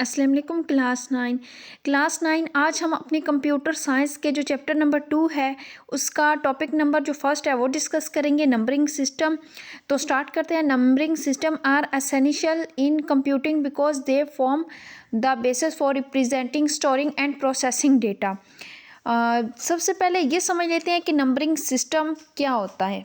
अस्सलाम वालेकुम क्लास 9 आज हम अपनी कंप्यूटर साइंस के जो चैप्टर नंबर 2 है उसका टॉपिक नंबर जो फर्स्ट है वो डिस्कस करेंगे, नंबरिंग सिस्टम। तो स्टार्ट करते हैं। Numbering system are essential in computing because they form the basis for representing, storing and processing data. सबसे पहले ये समझ लेते हैं कि नंबरिंग सिस्टम क्या होता है।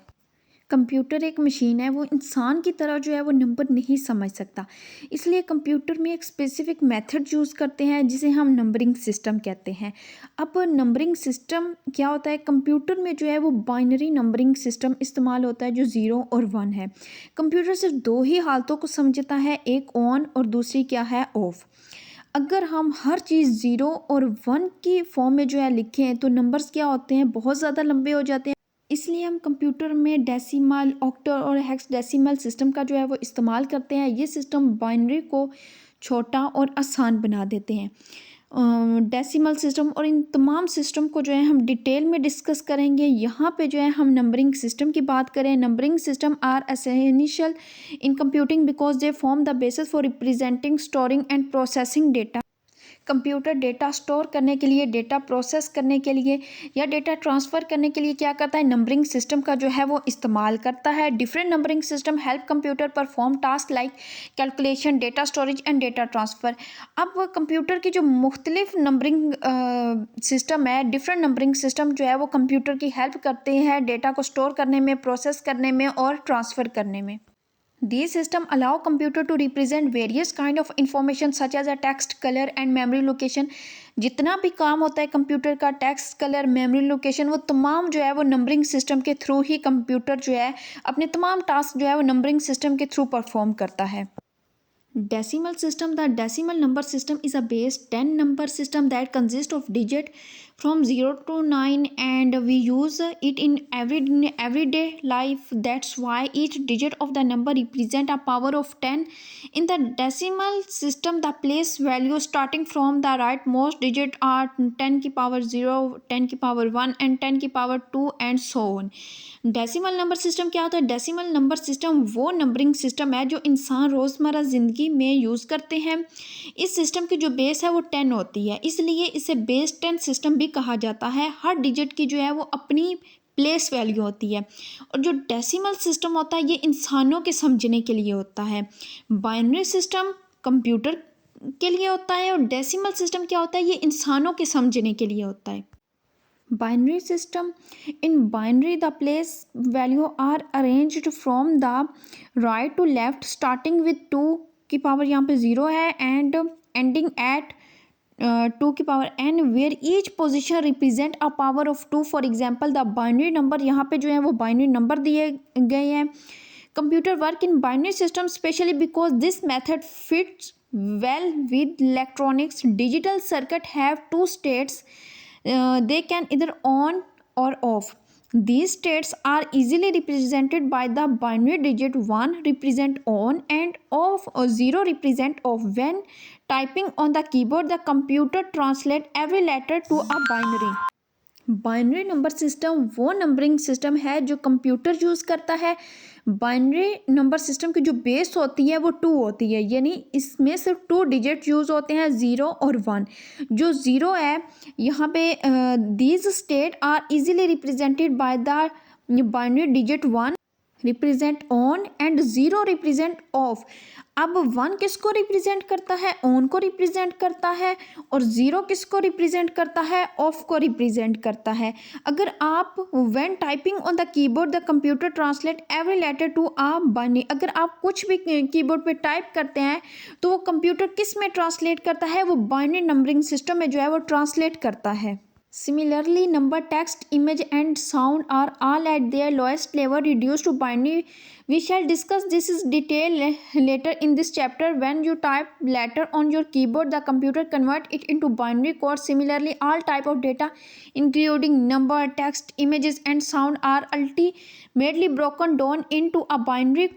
कंप्यूटर एक मशीन है, वो इंसान की तरह जो है वो नंबर नहीं समझ सकता, इसलिए कंप्यूटर में एक स्पेसिफिक मेथड यूज़ करते हैं जिसे हम नंबरिंग सिस्टम कहते हैं। अब नंबरिंग सिस्टम क्या होता है, कंप्यूटर में जो है वो बाइनरी नंबरिंग सिस्टम इस्तेमाल होता है जो 0 और 1 है। कंप्यूटर सिर्फ दो ही हालतों को समझता है, एक ऑन और दूसरी क्या है, ऑफ। अगर हम हर चीज़ 0 और 1 की फॉर्म में जो है लिखें तो नंबर्स क्या होते हैं, बहुत ज़्यादा लंबे हो जाते हैं। इसलिए हम कंप्यूटर में डेसिमल, ऑक्टल और हेक्साडेसिमल सिस्टम का जो है वो इस्तेमाल करते हैं। ये सिस्टम बाइनरी को छोटा और आसान बना देते हैं। डेसिमल सिस्टम और इन तमाम सिस्टम को जो है हम डिटेल में डिस्कस करेंगे। यहाँ पे जो है हम नंबरिंग सिस्टम की बात करें। Numbering system are essential in computing because they form the basis for representing, storing and processing data. Computer data store करने के लिए, डेटा प्रोसेस करने के लिए या डेटा ट्रांसफ़र करने के लिए क्या करता है, नंबरिंग सिस्टम का जो है वो इस्तेमाल करता है। Different numbering system help computer perform task like calculation, data storage and data transfer. अब कंप्यूटर की जो मुख्तलिफ नंबरिंग सिस्टम है, डिफरेंट नंबरिंग सिस्टम जो है वो कंप्यूटर की हेल्प करते हैं डेटा को स्टोर करने में, प्रोसेस करने में और ट्रांसफ़र करने में। These systems allow computer to represent various kind of information such as a text, color and memory location। जितना भी काम होता है कंप्यूटर का, टेक्स्ट, कलर, मेमोरी लोकेशन, वो तमाम जो है वो नंबरिंग सिस्टम के थ्रू ही कंप्यूटर जो है अपने तमाम टास्क जो है वो नंबरिंग सिस्टम के थ्रू परफॉर्म करता है। Decimal system. The decimal number system is a base 10 number system that consists of digit from 0 to 9, and we use it in everyday life. That's why each digit of the number represent a power of 10. In the decimal system, the place value starting from the rightmost digit are 10 की power 0, 10 की power 1 and 10 की power 2 and so on। Decimal number system क्या होता है, decimal number system वो numbering system है जो इंसान रोज़मर्रा ज़िंदगी में यूज़ करते हैं। इस सिस्टम की जो बेस है वो 10 होती है, इसलिए इसे बेस 10 सिस्टम भी कहा जाता है। हर डिजिट की जो है वो अपनी प्लेस वैल्यू होती है। और जो डेसिमल सिस्टम होता है ये इंसानों के समझने के लिए होता है। बाइनरी सिस्टम कंप्यूटर के लिए होता है और डेसिमल सिस्टम क्या होता है, ये इंसानों के समझने के लिए होता है। Binary system. In binary, the place value are arranged from the right to left, starting with 2 की पावर यहाँ पे 0 है and ending at 2 की power n, where each position represent a power of 2। For example, the binary number, यहाँ पे जो है वो binary number दिए गए हैं। Computer work in binary system specially because this method fits well with electronics। Digital circuit have two states, they can either on or off। These states are easily represented by the binary digit 1 represent on and off or 0 represent off। When typing on the keyboard, the computer translate every letter to a binary। Binary number system वो numbering system है जो computer use करता है। Binary number system की जो base होती है वो 2 होती है, यानी इसमें सिर्फ 2 डिजिट यूज़ होते हैं, 0 और 1। जो 0 है यहाँ पे these state are easily represented by the binary digit 1 represent on and 0 represent off. अब 1 किसको रिप्रेजेंट करता है, ऑन को रिप्रेजेंट करता है, और 0 किसको रिप्रेजेंट करता है, ऑफ को रिप्रेजेंट करता है। अगर आप when typing on the keyboard the computer translate every letter to a binary. अगर आप कुछ भी कीबोर्ड पे टाइप करते हैं तो वो कंप्यूटर किस में ट्रांसलेट करता है, वो बाइनरी नंबरिंग सिस्टम में जो है वो ट्रांसलेट करता है। Similarly, number, text, image and sound are all at their lowest level reduced to binary। We shall discuss this in detail later in this chapter। When you type letter on your keyboard, the computer convert it into binary code। Similarly, all type of data including number, text, images and sound are ultimately broken down into a binary।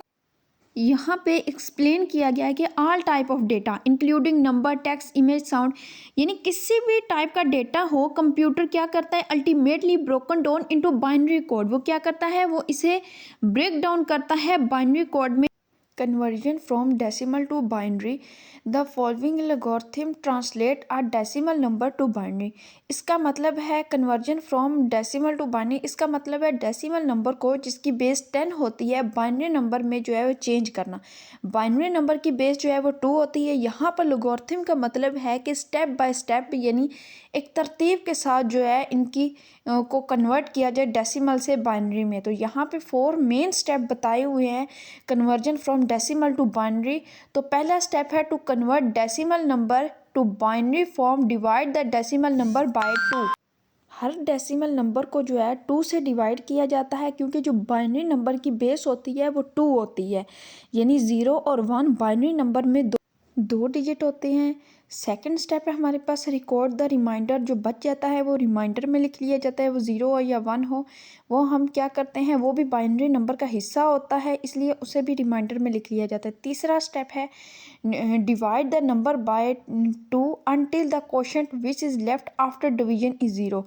यहाँ पे explain किया गया है कि all type of data including number, text, image, sound, यानी किसी भी type का डेटा हो, कंप्यूटर क्या करता है, ultimately broken down into binary code. वो क्या करता है, वो इसे ब्रेक डाउन करता है बाइनरी कोड में। conversion from decimal to binary, the following algorithm translate a decimal number to binary। इसका मतलब है conversion from decimal to binary, इसका मतलब है डेसिमल नंबर को जिसकी बेस 10 होती है बाइनरी नंबर में जो है वो चेंज करना। बाइनरी नंबर की बेस जो है वो 2 होती है। यहाँ पर लॉगरिथम का मतलब है कि स्टेप बाय स्टेप यानी एक तरतीब के साथ जो है इनकी को कन्वर्ट किया जाए डेसिमल से बाइनरी में। तो यहाँ पे 4 मेन स्टेप बताए हुए हैं conversion from decimal to binary. तो पहला स्टेप है to convert decimal number to binary form, divide the decimal number by 2। हर डेसिमल नंबर को जो है 2 से डिवाइड किया जाता है क्योंकि जो बाइनरी नंबर की बेस होती है वो 2 होती है, यानी 0 और 1 बाइनरी नंबर में दो डिजिट होते हैं। सेकंड स्टेप है हमारे पास रिकॉर्ड द रिमाइंडर, जो बच जाता है वो रिमाइंडर में लिख लिया जाता है, वो 0 हो या 1 हो वो हम क्या करते हैं, वो भी बाइनरी नंबर का हिस्सा होता है इसलिए उसे भी रिमाइंडर में लिख लिया जाता है। तीसरा स्टेप है divide the number by 2 until the quotient which is left after division is 0।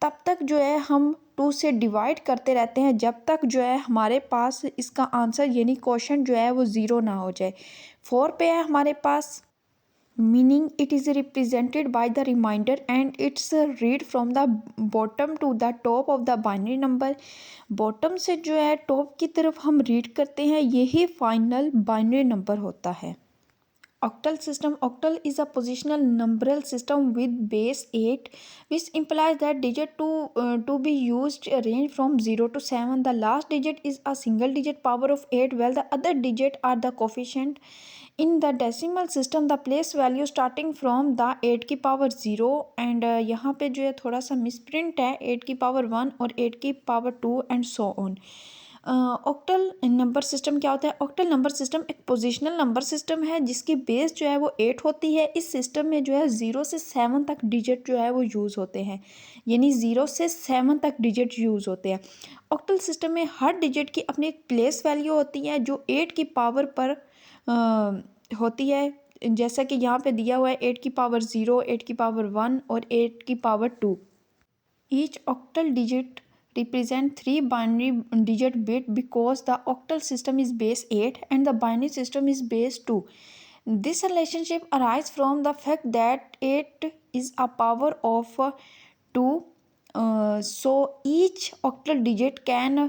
तब तक जो है हम 2 से डिवाइड करते रहते हैं जब तक जो है हमारे पास इसका आंसर यानी क्वोशंट जो है वो 0 ना हो जाए। 4 पे है हमारे पास meaning it is represented by the remainder and it's read from the bottom to the top of the binary number. Bottom से जो है टॉप की तरफ हम रीड करते हैं, यही फाइनल बाइनरी नंबर होता है। Octal system. Octal is a positional numeral system with base 8, which implies that digit to be used range from 0 to 7. The last digit is a single digit power of 8, while the other digit are the coefficient. In the decimal system, the place value starting from the 8 की power 0 and यहाँ पे जो है थोड़ा सा misprint है, 8 की power 1 और 8 की power 2 and so on. Octal number system क्या होता है? ऑक्टल नंबर सिस्टम एक पोजिशनल नंबर सिस्टम है जिसकी बेस जो है वो 8 होती है। इस सिस्टम में जो है 0 से 7 तक डिजिट जो है वो यूज़ होते हैं, यानी 0 से 7 तक डिजिट यूज़ होते हैं। ऑक्टल सिस्टम में हर डिजिट की अपनी एक प्लेस वैल्यू होती है जो 8 की पावर पर होती है, जैसा कि यहाँ पे दिया हुआ है 8 की पावर 0, 8 की पावर 1 और 8 की power 2। Each octal digit represent 3 binary digit bit because the octal system is base 8 and the binary system is base 2. This relationship arises from the fact that 8 is a power of 2, so each octal digit can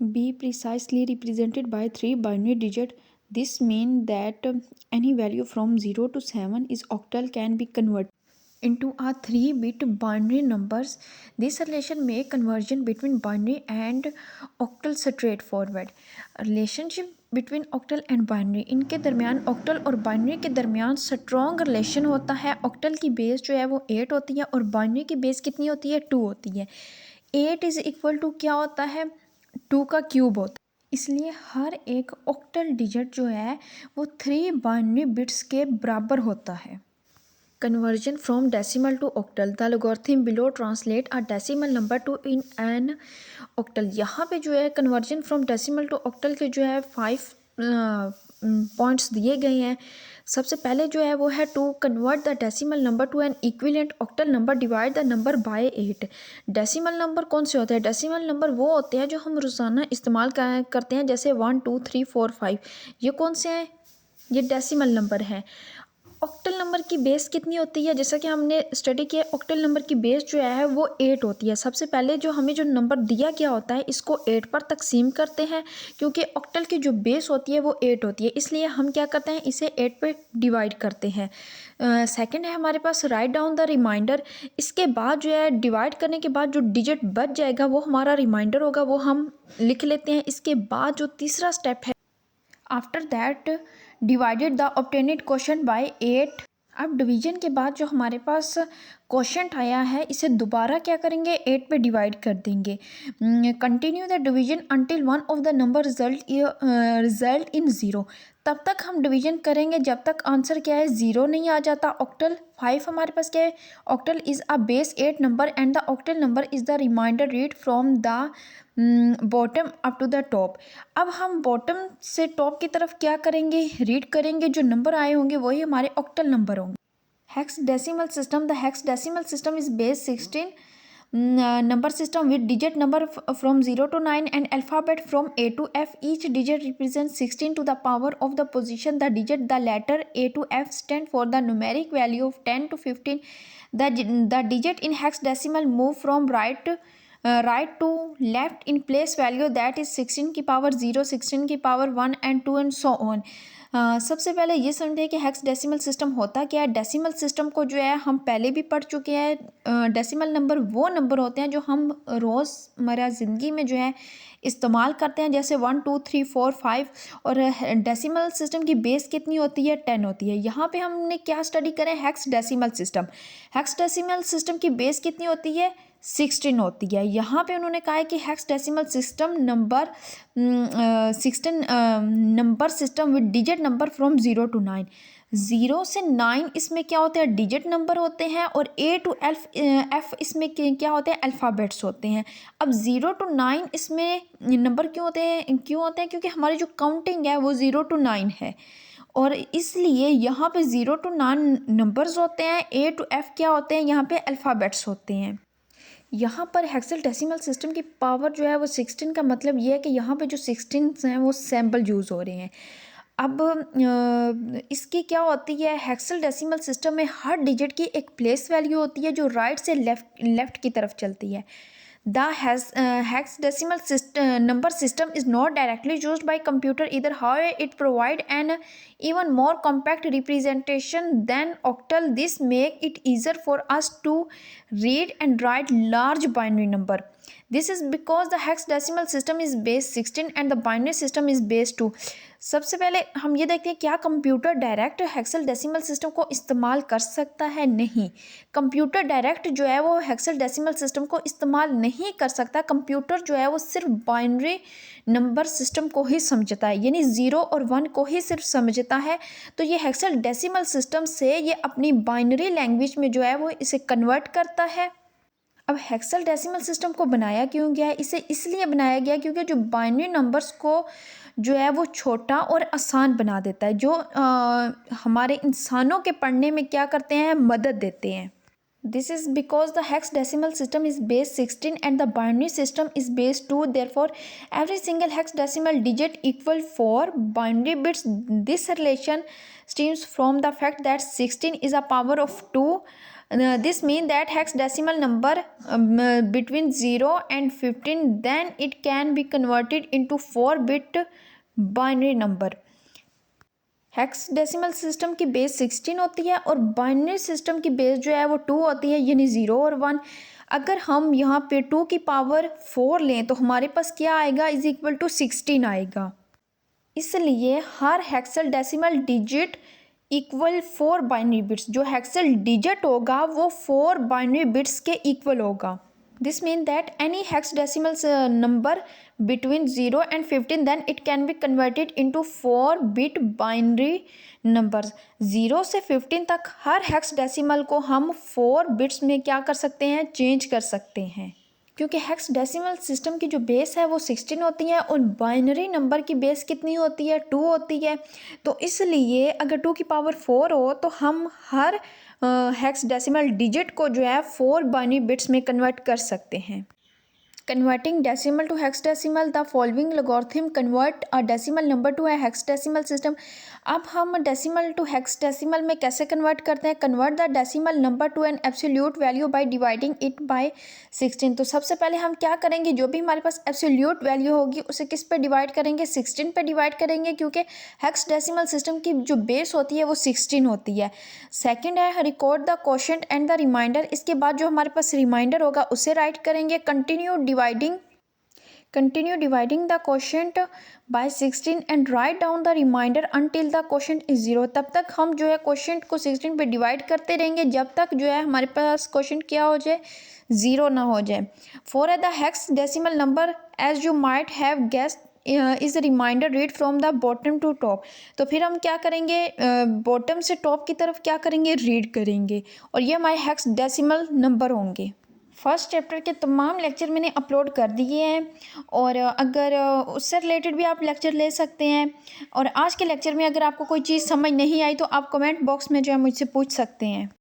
be precisely represented by 3 binary digit. This means that any value from 0 to 7 is octal can be converted into a 3-bit binary numbers. This relation make conversion between binary and octal straightforward. Relationship between octal and binary, इनके दरमियान octal और binary के दरमियान strong relation होता है। Octal की base जो है वो 8 होती है और बाइनरी की बेस कितनी होती है? 2 होती है। 8 इज़ इक्वल टू क्या होता है? 2 का क्यूब होता है। इसलिए हर एक ऑक्टल डिजिट जो है वो 3 बाइनरी बिट्स के बराबर होता है। Conversion from decimal to octal. The algorithm below translate a decimal number to in an octal. यहाँ पे जो है conversion from decimal to octal के जो है 5 पॉइंट्स दिए गए हैं। सबसे पहले जो है वो है to convert the decimal number to an equivalent octal number, divide the number by 8। Decimal number कौन से होते हैं? डेसिमल नंबर वो होते हैं जो हम रोज़ाना इस्तेमाल करते हैं, जैसे 1 2 3 4 5। ये कौन से हैं? ये डेसिमल नंबर हैं। ऑक्टल नंबर की बेस कितनी होती है? जैसा कि हमने स्टडी किया, ऑक्टल नंबर की बेस जो है वो 8 होती है। सबसे पहले जो हमें जो नंबर दिया गया होता है इसको 8 पर तकसीम करते हैं, क्योंकि ऑक्टल की जो बेस होती है वो 8 होती है, इसलिए हम क्या करते हैं, इसे 8 पे डिवाइड करते हैं। सेकंड है हमारे पास राइट डाउन द रिमाइंडर। इसके बाद जो है डिवाइड करने के बाद जो डिजिट बच जाएगा वो हमारा रिमाइंडर होगा, वो हम लिख लेते हैं। इसके बाद जो तीसरा स्टेप है, after that divided the obtained quotient by 8। अब डिवीजन के बाद जो हमारे पास क्वोशंट आया है इसे दोबारा क्या करेंगे, 8 पे डिवाइड कर देंगे। Continue the division until one of the number result in 0। तब तक हम डिवीजन करेंगे जब तक आंसर क्या है, 0 नहीं आ जाता। ऑक्टल 5 हमारे पास क्या है, octal is a base 8 number and the octal number is the remainder read from the bottom up to the top. अब हम बॉटम से टॉप की तरफ क्या करेंगे, रीड करेंगे, जो नंबर आए होंगे वही हमारे ऑक्टल नंबर होंगे। Hex decimal system. The hex decimal system is base 16 number system with digit number from 0 to 9 and alphabet from A to F. Each digit represents 16 to the power of the position. The digit, the letter A to F stand for the numeric value of 10 to 15. The digit in hexadecimal move from right to left in place value, that is 16 की power 0, 16 की power 1 and 2 and so on. सबसे पहले ये समझे कि hexadecimal system होता क्या है. डेसिमल सिस्टम को जो है हम पहले भी पढ़ चुके हैं. डेसिमल नंबर वो नंबर होते हैं जो हम रोज़मर्रा ज़िंदगी में जो है इस्तेमाल करते हैं, जैसे 1 2 3 4 5. और डेसिमल सिस्टम की बेस कितनी होती है? 10 होती है. यहाँ पे हमने क्या स्टडी करें? Hexadecimal system. हेक्साडेसिमल सिस्टम की बेस कितनी होती है? 16 होती है. यहाँ पे उन्होंने कहा है कि hexadecimal system number 16 number system with digit number from 0 to 9. 0 से 9 इसमें क्या होते हैं? डिजिट नंबर होते हैं. और A to F इसमें क्या होते हैं? अल्फ़ाबेट्स होते हैं. अब 0 to 9 इसमें नंबर क्यों होते हैं? क्योंकि हमारी जो काउंटिंग है वो 0 to 9 है, और इसलिए यहाँ पे 0 to 9 नंबर्स होते हैं. A to F क्या होते हैं? यहाँ पे अल्फ़ाबेट्स होते हैं. यहाँ पर हेक्साडेसिमल सिस्टम की पावर जो है वो 16 का मतलब ये है कि यहाँ पे जो 16 हैं वो सैम्पल यूज़ हो रहे हैं. अब इसकी क्या होती है? हेक्साडेसिमल सिस्टम में हर डिजिट की एक प्लेस वैल्यू होती है जो राइट से लेफ़्ट की तरफ चलती है. The hexadecimal number system is not directly used by computer either. However, it provides an even more compact representation than octal. This makes it easier for us to read and write large binary number. This is because the hexadecimal system is base 16 and the binary system is base 2. सबसे पहले हम ये देखते हैं क्या computer direct hexadecimal system को इस्तेमाल कर सकता है? नहीं, कंप्यूटर डायरेक्ट जो है वो हेक्साडेसिमल सिस्टम को इस्तेमाल नहीं कर सकता. कंप्यूटर जो है वो सिर्फ बाइनरी नंबर सिस्टम को ही समझता है, यानी 0 और 1 को ही सिर्फ समझता है. तो ये हेक्साडेसिमल सिस्टम से ये अपनी बाइनरी लैंग्वेज में जो है वो इसे कन्वर्ट करता है. अब हेक्साडेसिमल सिस्टम को बनाया क्यों गया है? इसे इसलिए बनाया गया क्योंकि जो बाइनरी नंबर्स को जो है वो छोटा और आसान बना देता है, जो हमारे इंसानों के पढ़ने में क्या करते हैं? मदद देते हैं. This is because the hexadecimal system is base 16 and the binary system is base 2. Therefore, every single hexadecimal digit equal 4 binary bits. This relation stems from the fact that 16 is a power of 2. This means that hexadecimal number between 0 and 15, then it can be converted into 4-bit binary number. Hexadecimal system की base 16 होती है और binary system की base जो है वो 2 होती है, यानी 0 और 1. अगर हम यहाँ पे 2 की पावर 4 लें तो हमारे पास क्या आएगा? इज इक्वल टू 16 आएगा. इसलिए हर hexadecimal digit equal 4 binary bits. जो हेक्सल डिजिट होगा वो 4 बाइनरी बिट्स के इक्वल होगा. This means that any hexadecimal number between 0 and 15, then it can be converted into 4-bit binary numbers. 0 से 15 तक हर हेक्साडेसिमल को हम 4 बिट्स में क्या कर सकते हैं? चेंज कर सकते हैं. क्योंकि हेक्साडेसिमल सिस्टम की जो बेस है वो 16 होती है और बाइनरी नंबर की बेस कितनी होती है? 2 होती है. तो इसलिए अगर 2 की पावर 4 हो तो हम हर हेक्साडेसिमल डिजिट को जो है 4 बाइनरी बिट्स में कन्वर्ट कर सकते हैं. Converting decimal to hexadecimal, the following logarithm convert a decimal number to a hexadecimal system. अब हम डेसिमल टू हेक्साडेसिमल में कैसे कन्वर्ट करते हैं? Convert the decimal number to an absolute value by dividing it by 16. तो सबसे पहले हम क्या करेंगे? जो भी हमारे पास एब्सोल्यूट वैल्यू होगी उसे किस पे डिवाइड करेंगे? 16 पे डिवाइड करेंगे, क्योंकि हेक्साडेसिमल सिस्टम की जो बेस होती है वो 16 होती है. सेकेंड है record the quotient and the remainder. इसके बाद जो हमारे पास रिमाइंडर होगा उसे राइट करेंगे. Continue dividing the quotient by 16 and write down the remainder until the quotient is 0. तब तक हम जो है quotient को 16 पे डिवाइड करते रहेंगे जब तक जो है हमारे पास quotient क्या हो जाए? 0 ना हो जाए. For the hexadecimal number, as you might have guessed, is remainder read from the bottom to top. तो फिर हम क्या करेंगे? बॉटम से टॉप की तरफ क्या करेंगे? रीड करेंगे, और ये हमारे हेक्साडेसिमल नंबर होंगे. फर्स्ट चैप्टर के तमाम लेक्चर मैंने अपलोड कर दिए हैं, और अगर उससे रिलेटेड भी आप लेक्चर ले सकते हैं. और आज के लेक्चर में अगर आपको कोई चीज़ समझ नहीं आई तो आप कमेंट बॉक्स में जो है मुझसे पूछ सकते हैं.